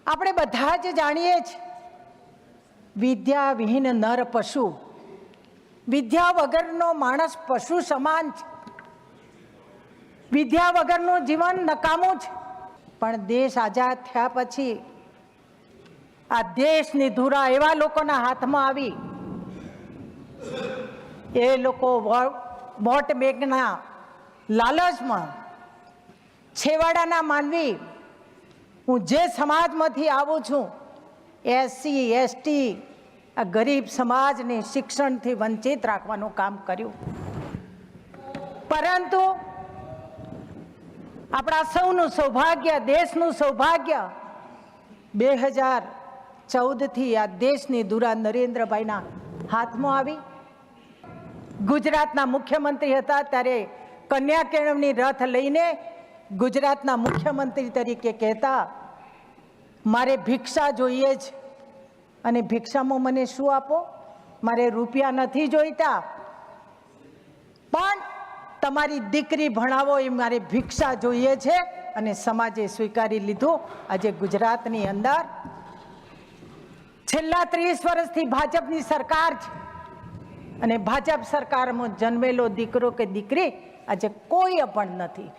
આપણે બધા જ જાણીએ છીએ વિદ્યા વિહીન નર પશુ, વિદ્યા વગરનો માણસ પશુ સમાન છે, વિદ્યા વગરનું જીવન નકામું છે। પણ દેશ આઝાદ થયા પછી આ દેશની ધુરા એવા લોકોના હાથમાં આવી, એ લોકો વોટ બેંકના લાલચમાં છેવાડાના માનવી, હું જે સમાજમાંથી આવું છું SC ST આ ગરીબ સમાજને શિક્ષણથી વંચિત રાખવાનું કામ કર્યું। પરંતુ આપણા સૌનું સૌભાગ્ય, દેશનું સૌભાગ્ય 2014થી આ દેશની ધુરા નરેન્દ્રભાઈના હાથમાં આવી। ગુજરાતના મુખ્યમંત્રી હતા ત્યારે કન્યા કેળવણી રથ લઈને ગુજરાતના મુખ્યમંત્રી તરીકે કહેતા, મારે ભિક્ષા જોઈએ છે અને ભિક્ષામાં મને શું આપો, મારે રૂપિયા નથી જોઈતા, પણ તમારી દીકરી ભણાવો એ મારે ભિક્ષા જોઈએ છે। અને સમાજે સ્વીકારી લીધું। આજે ગુજરાતની અંદર છેલ્લા 30 વર્ષથી ભાજપની સરકાર છે અને ભાજપ સરકારમાં જન્મેલો દીકરો કે દીકરી આજે કોઈ અપણ નથી।